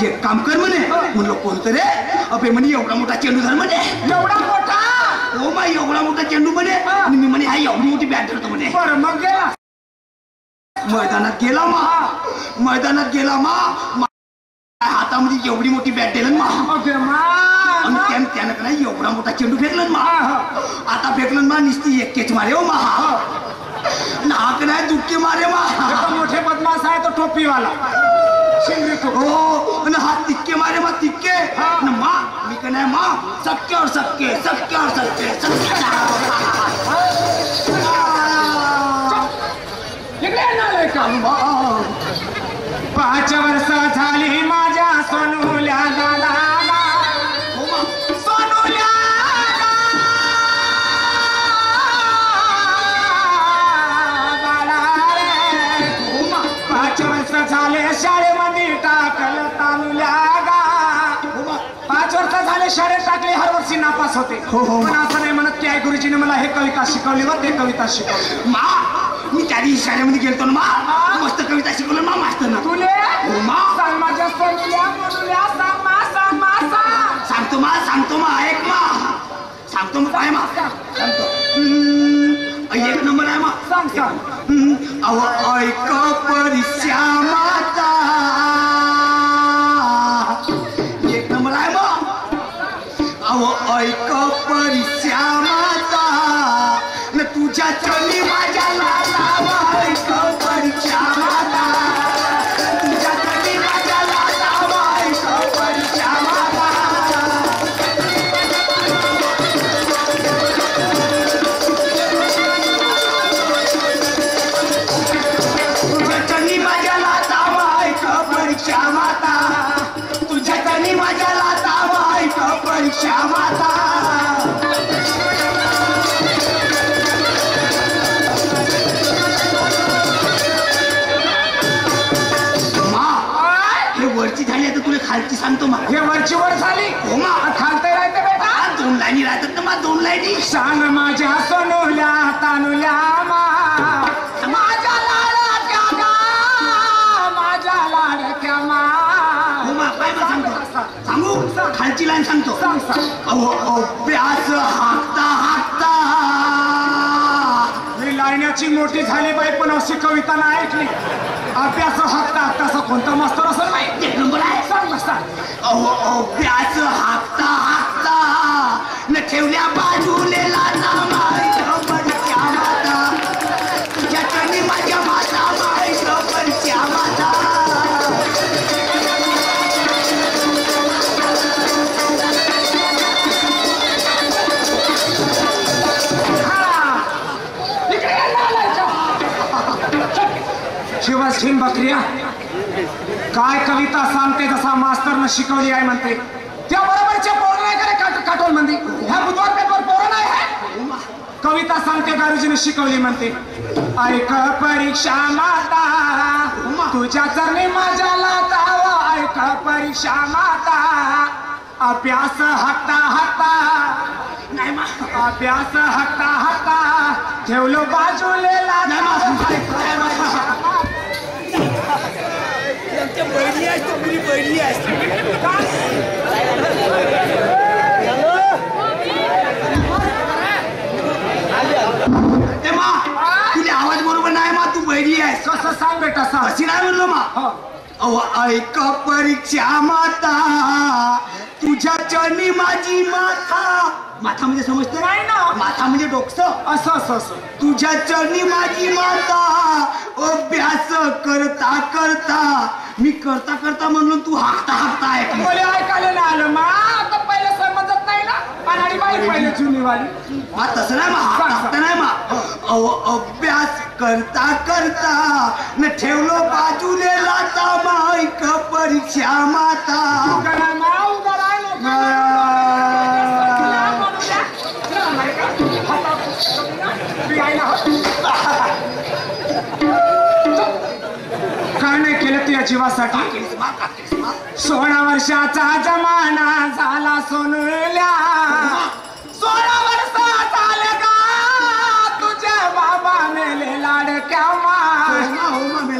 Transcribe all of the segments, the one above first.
एक काम कर म्हणे. म्हणलं कोणतं रे? अबे म्हणे एवढा मोठा चेंडू धर म्हणे. एवढा मोठा? हो मा एवढा मोठा चेंडू म्हणे. आणि मी म्हणे हा एवढी मोठी बॅट धरतो म्हणे. बरं मग गेला मैदानात गेला मा. मैदानात गेला मा. हातामध्ये एवढी मोठी बॅट दिलं मा. आणि त्यानं का नाही एवढा मोठा चेंडू फेकलं मा. आता फेकलं मा निस्ती एक केच मारे हो मा. नाक नाही दुःखी मारे मा. मोठे बदमाश आहे तो टोपीवाला. हो हा तिक्के मारे मा तिक्के. मा मी का नाही मा सबके और सबके सबके और सबके सबके. 5 वर्ष झाली माझ्या सोनुल्या दादा. सोनुल्या 5 वर्ष झाले शाळेमध्ये टाकलं तानुल्या गा. 5 वर्ष झाले शाळेत टाकले हर वर्षी नापास होते. पण असं नाही म्हणत की आई गुरुजीने मला हे कविता शिकवली व ते कविता शिकवली. मा मी त्या दिवशी शाळेमध्ये गेलतो ना मा. मस्त कविता शिकवलं मा मास्तर ना. तुले सांग माझ्या सोनुल्या मोनुल्या सांग मा सांग मा सांग. सांगतो मा ऐक मा. सांगतो मग काय मा सांगतो. एक नंबर आहे मा. सांग सांग. अव ऐक परीक्षा माता. एक नंबर आहे मा. अव ऐक परीक्षा माता. न तुझ्या चली माझ्या लाला. ऐक परीक्षा माता. तुझ्या चली माझ्या लाला. ऐक परीक्षा माता. तुझ्या चली माझ्या लाता. ऐक परीक्षा माता. तुझ्या चली माझ्या लाता. ऐक परीक्षा माता. वरची झाली आता तुला खालची सांगतो मा. हे वरची वर झाली. हो मा. खालते राहते बेटा. 2 लाईनी राहतात ना मा. 2 लाईनी. सांग माझ्या सोनुल्या तानुल्या मा. माझ्या लाडक्या गा. माझ्या लाडक्या मा. हो मा काय मा सांगतो. सांगू खालची लाईन सांगतो. सांग सांग. अभ्यास हाकता हाकता. मी लाईण्याची मोठी झाली बाई पण अशी कविता नाही ऐकली. अभ्यास हाकता हाकता कोणता मास्तर असं नाही. एक नंबर आहे. सांग सांग. अभ्यास हाकता हाकता. न ठेवल्या बाजूले लाता. माईक परीक्षा माता. तुझ्या चरणी माझ्या माता. माईक परीक्षा माता. शिवाजीन बकरिया काय कविता सांगते जसा मास्तरनं शिकवली आहे म्हणते. त्या बरोबरच्या पोरं नाही करे काटोल मंदी. ह्या बुधवार पेपर पोरं नाही आहे. कविता सांगते गुरुजीने शिकवली म्हणते. ऐक परीक्षा माता. तुझ्या चरणी माझ्या लाता. ऐक परीक्षा माता. अभ्यास हाकता हाकता. नाही मा. अभ्यास हाकता हाकता. ठेवलो बाजूले लाता. पहिली आहे तुझी पहिली आहे. तुला आवाज बरोबर नाही मा. तू पहिली आहे. कसं सांग बेटा सांग. अशी नाही म्हणलो मा. ऐक परीक्षा माता. तुझ्या चरणी माझी माथा. माथा म्हणजे समजते नाही ना. माथा म्हणजे डोकं. असं असं असं. तुझ्या चरणी माझी माता. अभ्यास करता करता. मी करता करता म्हणलो तू हाकता हाकता ऐकली. बोले ऐकायला नाही आलं मा. आता पहिले समजत नाही ना. आणि बाई पहिले जुनीवाली. मा तसं नाही मा. हाकता नाही मा. अभ्यास करता करता. न ठेवलो बाजूले लाता. माईक परीक्षा माता. काय नाही केलं तुझ्या जीवासाठी. 16 वर्षाचा जमाना झाला सोनुल्या. 16 वर्ष झाले का तुझ्या बाबा मेले लाडक्या मा.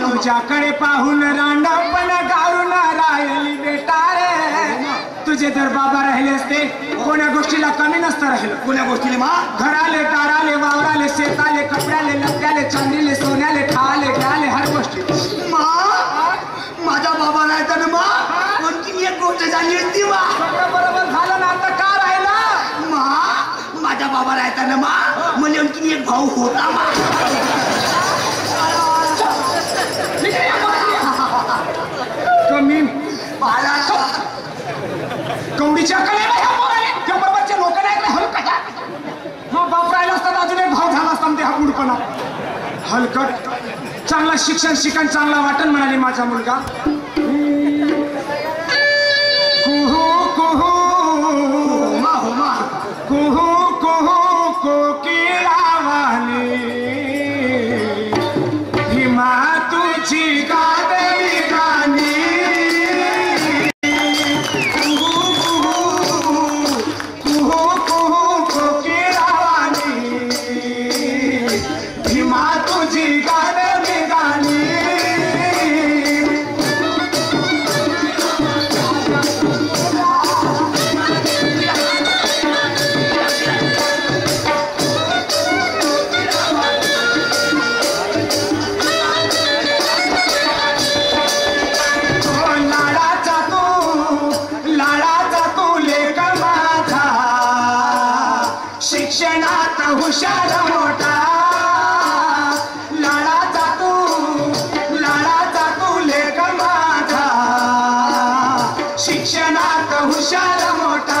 तुझ्याकडे पाहून रांडपण जर बाबा राहिले असते कोण्या गोष्टीला कमी नसतं राहिलं. कोण्या गोष्टीले मा? घराले दाराले वावराले शेताले कपड्याले लत्याले चांदीले सोन्याले खाले घ्याले हर गोष्टी. मा माझा बाबा नाही तर मा आणखी एक गोष्ट झाली असती मा. सगळं बरोबर झालं ना आता का राहिलं? मा माझा बाबा राहता ना मा मला आणखी एक भाऊ होता मा. कमी कवडीच्या कलेला ह्या पोराने त्या बरोबरच्या लोक नाही ऐकले हल कशा. हा बाप राहिला असता अजून एक भाव झाला असता ते हा बुडपणा हलकट. चांगला शिक्षण शिकण चांगला वाटण म्हणाले माझा मुलगा. कुहू कुहू मा हो मा कुहू कुहू कोकिळावाणी भीमा तुझी गादरी गाणी. शिक्षणात हुशार मोठा लाडाचा तू लेक माझा. शिक्षणात हुशार मोठा.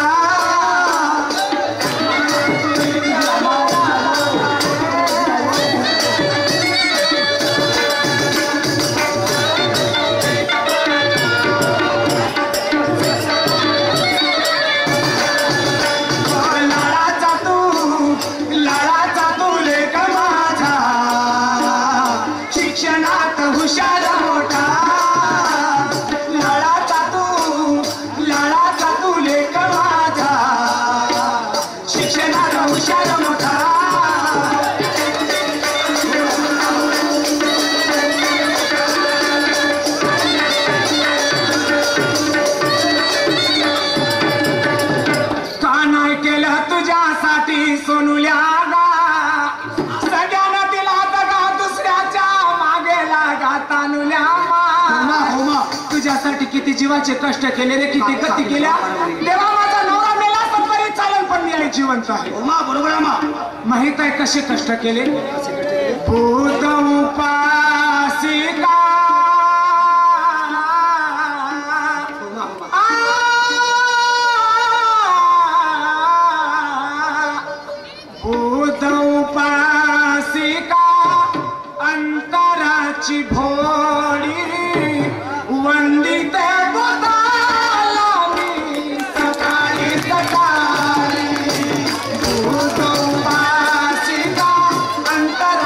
सोनुल्या गा सगळ्यांना दिला दगा दुसऱ्याच्या मागे लागा तानुल्या मा. तुझ्यासाठी किती जीवाचे कष्ट केले रे किती गती केल्या. देवा माझा नवरा मेला तरी चालेल पण मी जिवंत आहे. बरोबर आहे मा. माहित आहे कसे कष्ट केले. भूत उपासिका अंतराची भोळी वंदित गोदाला मी सकाळी सकाळी. भूत उपासिका अंतर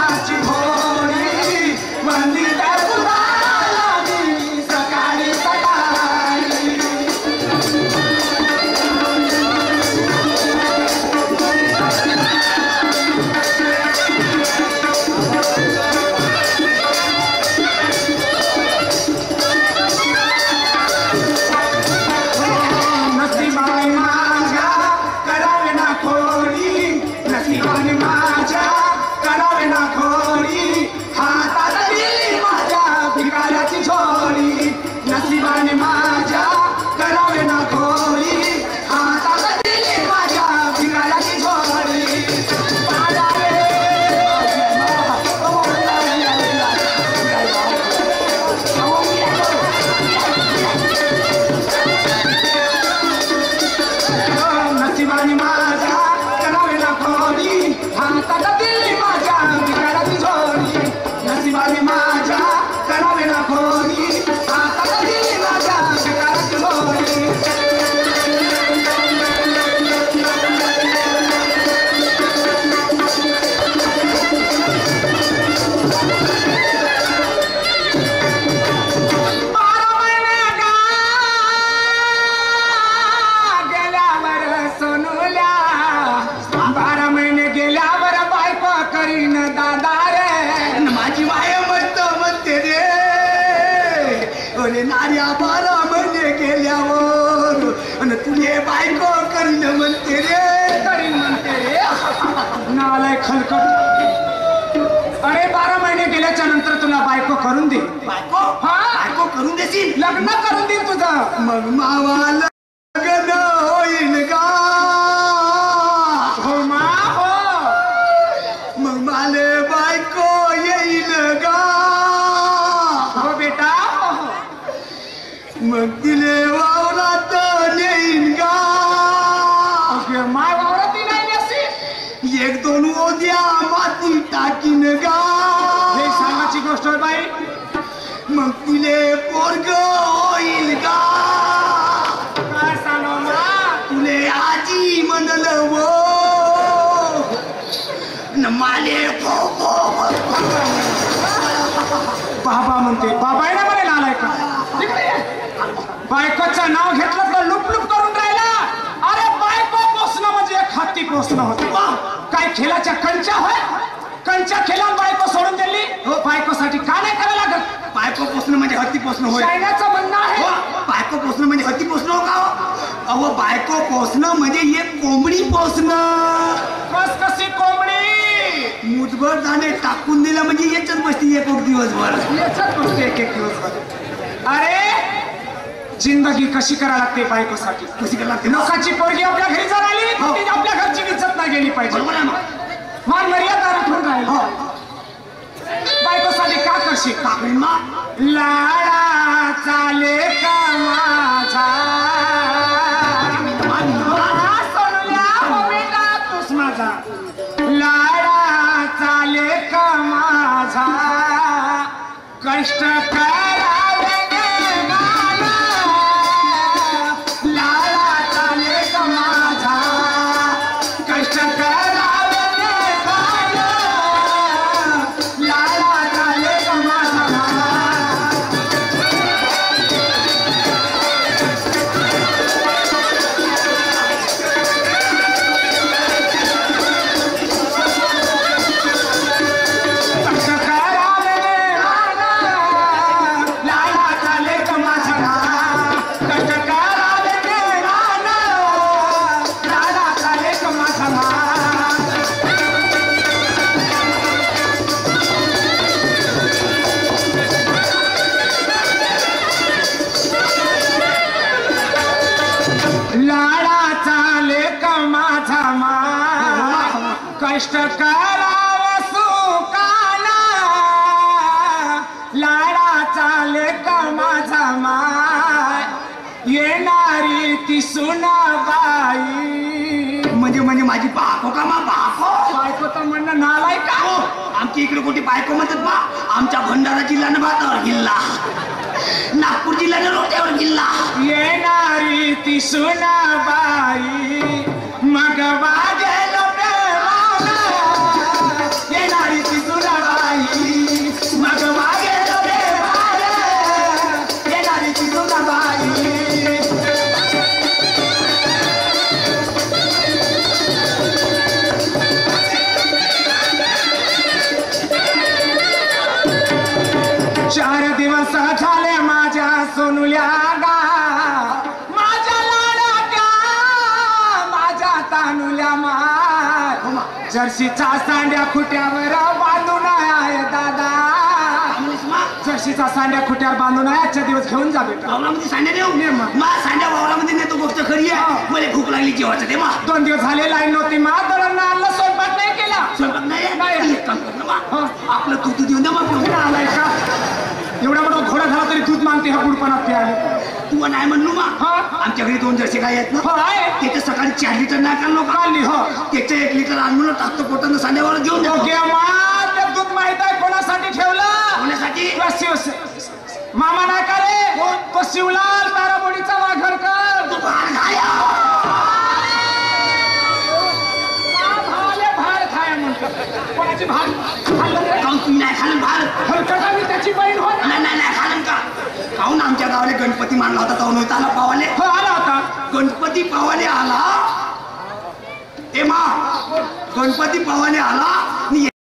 उद्या 12 महिने गेल्यावर आणि तुले बायको करीन म्हणते रे, करीन म्हणते रे. नालाय खलकट. अरे 12 महिने गेल्याच्या नंतर तुला बायको करून दे. बायको? हा? बायको करून देशील? लग्न करून देईल तुझं. मग मावा लग्न होईल का? हो मा हो. मग माले बायको येईल का? हो बेटा. मग तिले वावरात नेईन का? माय वावरात नाही अशी. 1-2 ओद्या माती टाकीन का? हे सांगायची गोष्ट आहे बाई. मग तिले पोरग होईल का? काय सांगू मा. तुले आजी म्हणलं वो न माले बाबा म्हणते. बाबा आहे ना म्हणे नालाय का. बायकोचं नाव घेतलं तर लुप लुप करून राहिला. अरे बायको पोसणं म्हणजे एक हत्ती पोसणं होतं. काय खेळाच्या कंच्या होय. कंच्या खेळून बायको सोडून दिली. बायकोसाठी का नाही करायला लागत. बायको पोसणं म्हणजे हत्ती पोसणं होय. चायनाचं म्हणणं आहे. बायको पोसणं म्हणजे हत्ती पोसणं हो का? अहो बायको पोसणं म्हणजे एक कोंबडी पोसणं. कस कशी कोंबडी. मुठभर दाणे टाकून दिला म्हणजे याच्यात बसती एक दिवसभर. याच्यात बसते एक दिवस. अरे जिंदगी कशी करायला लागते बायकोसाठी. कशी करायला लागते. लोकांची पोरगी आपल्या घरी जर आली ती आपल्या घरची इज्जत नाही गेली पाहिजे. बरोबर आहे ना. मान मर्यादा राखून राहील. बायकोसाठी का करशील. काकडीमा लाडा चाले का माझा. सोनूया हो बेटा तूच माझा. लाडा चाले का माझा. कष्ट करावे गाणं. लाडा चाले का माझा. कष्ट करावे गाणं. लाडा चाले का माझा. कष्ट करावं सुकाला. लाडाचा लेक माझा माय. येणारी ती सुनाबाई. म्हणजे माझी बायको का मा बायको. बायको तर म्हणणं नालाय का. आमच्या इकडे कोणती बायको म्हणतात बा. आमच्या भंडारा जिल्ह्यानं भातावर गिल्ला. नागपूर जिल्ह्यानं रोट्यावर गिल्ला. येणारी ती सुनाबाई. मग वाजेल येणारी ती सुनाबाई. मग वाजेल येणारी ती सुनाबाई. चार दिवस झाले माझ्या सोनुल्या गा. माझ्या लाडाच्या माझ्या तानुल्या माय. जर्सीचा सांड्या खुट्यावर बांधून आहे दादा. जर्सीचा सांड्या खुट्यावर बांधून आहे. आजच्या दिवस घेऊन जा बेटा. वावरामध्ये सांड्या देऊ. मा सांड्या वावरामध्ये नेतो. गोष्ट खरी आहे. मला भूक लागली जेवायचं ते मा. 2 दिवस झाले लाईन नव्हती मा. दळण आणलं स्वयंपाक नाही केला. स्वयंपाक नाही. एक काम कर ना मा. आपलं दूध देऊन द्या मा. आलाय का. एवढा मोठा घोडा झाला तरी दूध मागते हा गुडपणात प्यायला. तू नाही म्हणलो मा. आमच्या घरी 2 जर्सी गाय आहेत ना. त्याचे सकाळी 4 लिटर नाही काढलो काढली. त्याचं 1 लिटर आणून टाकतो पोटानं सांड्यावर घेऊन ते दूध माहित आहे कोणासाठी ठेवलं. कोणासाठी. मामा नाही का रे. तो शिवलाल ताराबोडीचा वाघरकर. तू भार खाया. भार खाया म्हणतो. कोणाची भार काऊन तुम्ही नाही खाल्लं भार. हलकटा मी त्याची बहीण हो. नाही खाल्लं का. काऊन आमच्या गावाला गणपती मानला होता तो नव्हता आला पावाले. आला होता गणपती पावाले आला. ए मा गणपती पावाले आला.